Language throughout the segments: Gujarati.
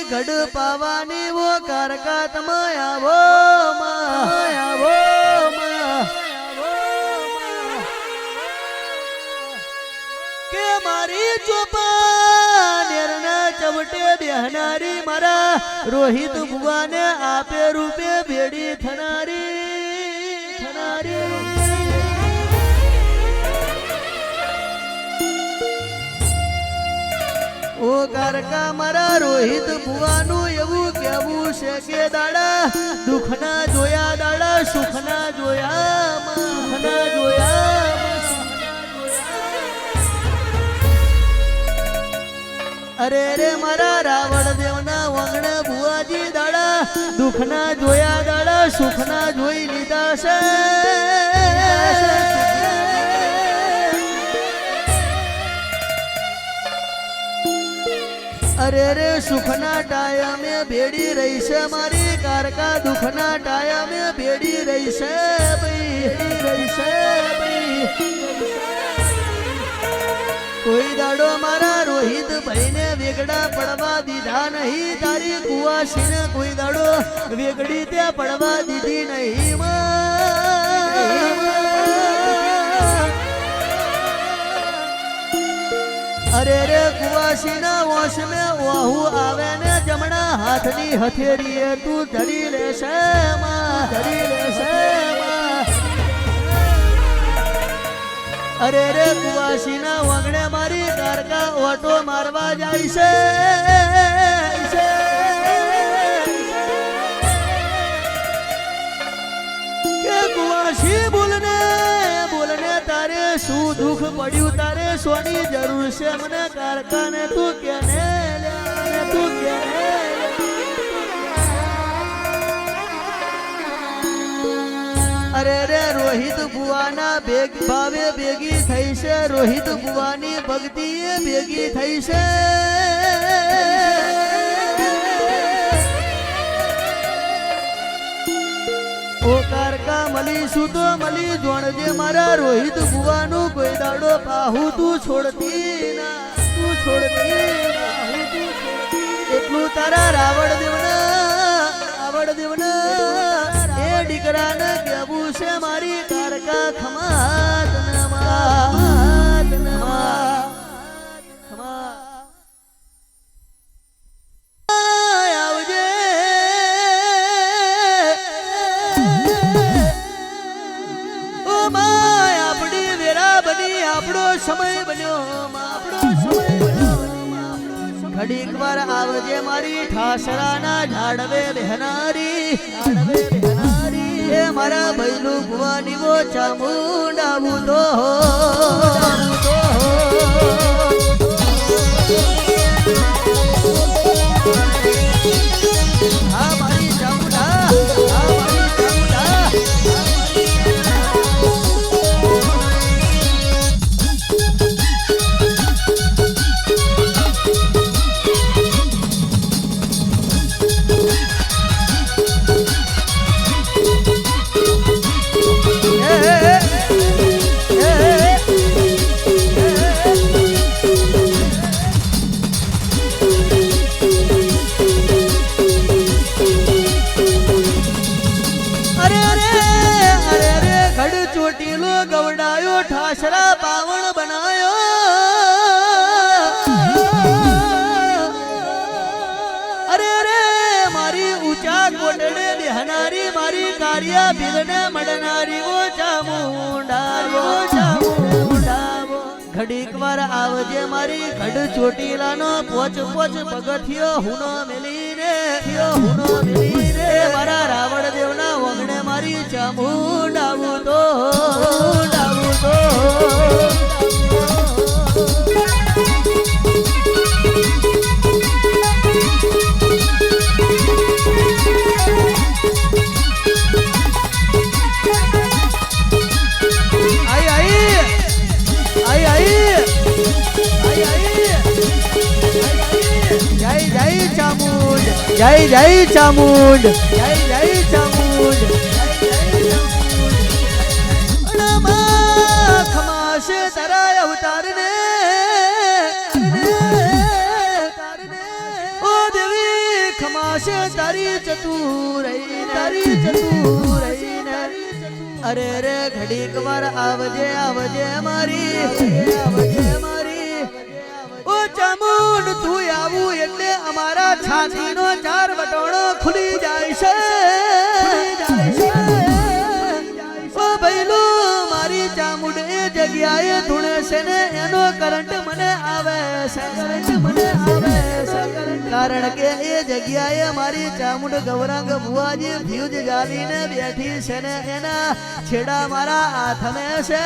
ઘડ પાવાની વો કારકા તમે આવો કે મારી ચોપા નેરના ચવટે બેહનારી મારા રોહિત ભુવાને આપે રૂપે ભેડી થનારી ઓ કારકા મારા રોહિત ભુવાનું એવું કેવું છે કે દાડા દુખના જોયા દાડા સુખના જોયા અરે રે મારા રાવણ દેવના વંગણ ભુવાજી દાડા દુખના જોયા દાડા સુખના જોઈ લીધા છે અરે રે સુખના ટાયમે ભેડી રહી છે મારી કારકા દુખના ટાયમે ભેડી રહી છે ભાઈ કોઈ દાડો મારા રોહિત ભાઈને વેગડા પડવા દીધા નહીં તારી કુવાસીને કોઈ દાડો વેગડી ત્યાં પડવા દીધી નહીં અરે રે કુવાસીના વંશ મે વાહુ આવે ને જમણા હાથની હથેરીએ તું ધરી લેશે અરે રે કુવાસીના વંગણે મારી કારકા ઓટો મારવા જાય છે કે કુવાસી બોલને તારે શું દુઃખ પડ્યું તારે સોની જરૂર છે મને કારકાને તું કેને અરે રે રોહિત ભુવાના ભાવે ભેગી થઈ છે રોહિત ભુવાની ભક્તિ ભેગી થઈ છે ઓ કારકા મળીશું તો મળી જોણજે મારા રોહિત ભુવાનું કોઈ દાડો પાહુ તું છોડતી ના એટલું તારા રાવણ દેવના એ દીકરાને કેવું છે મારી કારકા ખમાત સમય બન્યો ઘડીક વાર આવજે મારી ઠાસરાના ઝાડવે બેહનારી એ મારા ભૈલું ભુવાની વો ચામુંડાવું તો હા મારી ચામુંડા ગવડાયો ઠાસરા પાવણ બનાયો અરે રે મારી ઊંચા કોટડે બેહનારી મારી કાર્યા ભીલને મળનારી ઓ ચામુંડા ઘડીક વાર આવજે મારી ઘડ ચોટીલાનો પોચ પગથિયો હુનો મેલીને મારા રાવણ દેવના વંગણે મારી ચામુંડાવું તો જય ચામુંડ ખમાશે તારા અવતારને ઓ દેવી પાસે તારી ચતુરઈ ને અરે રે ઘડીક વાર આવજે મારી ઓ ચામુંડ તું આવું એટલે અમારા છાતીનો ચાર બટોણો ખુલી જાય છે ઓ ભઈલું મારી ચામુંડ એ જગ્યાએ ધૂણે છે ને એનો કરંટ મને આવે છે કારણ કે એ જગ્યાએ મારી ચામુંડ ગૌરાંગ ભુવાજી ફ્યુઝ જાલીને બેઠી છે ને એના છેડા મારા હાથમે છે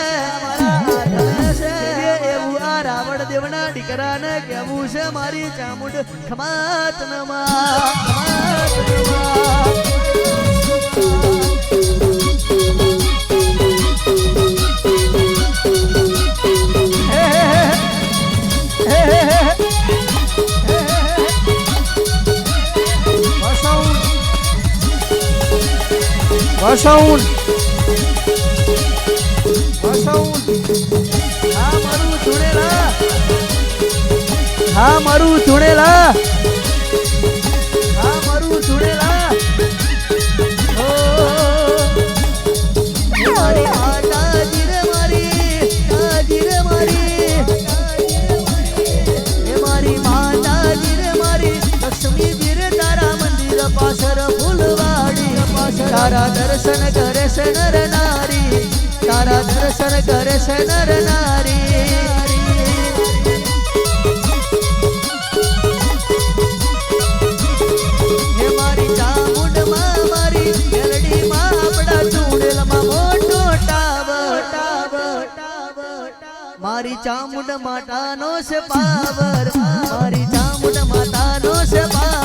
એવું આ રાવણ દેવના દીકરાને કહેવું છે મારી ચામુંડ ખમાત વસાઉન હા મારું ચૂડેલા ઓ મારી માતાજી રે મારી લક્ષ્મી રે તારા મંદિર પાછળ ફૂલવાડી તારા દર્શન કરે છે નર નારી હે મારી ચામુંડ માં મારી મેલડી માં આપડા ચૂડેલમાં મોટો ટાવર મારી ચામુંડ માતાનો છે પાવર મારી ચામુંડ માતાનો છે પાવર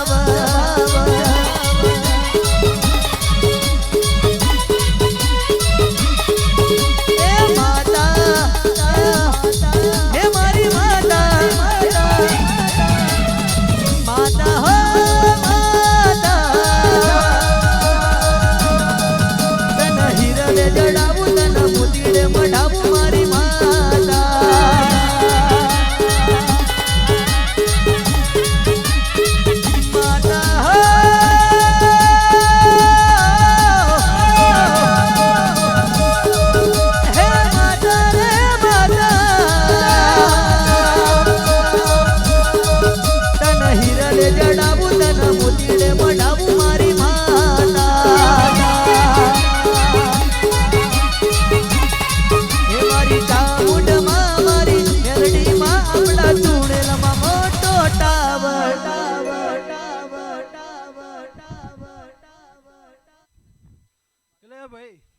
ભાઈ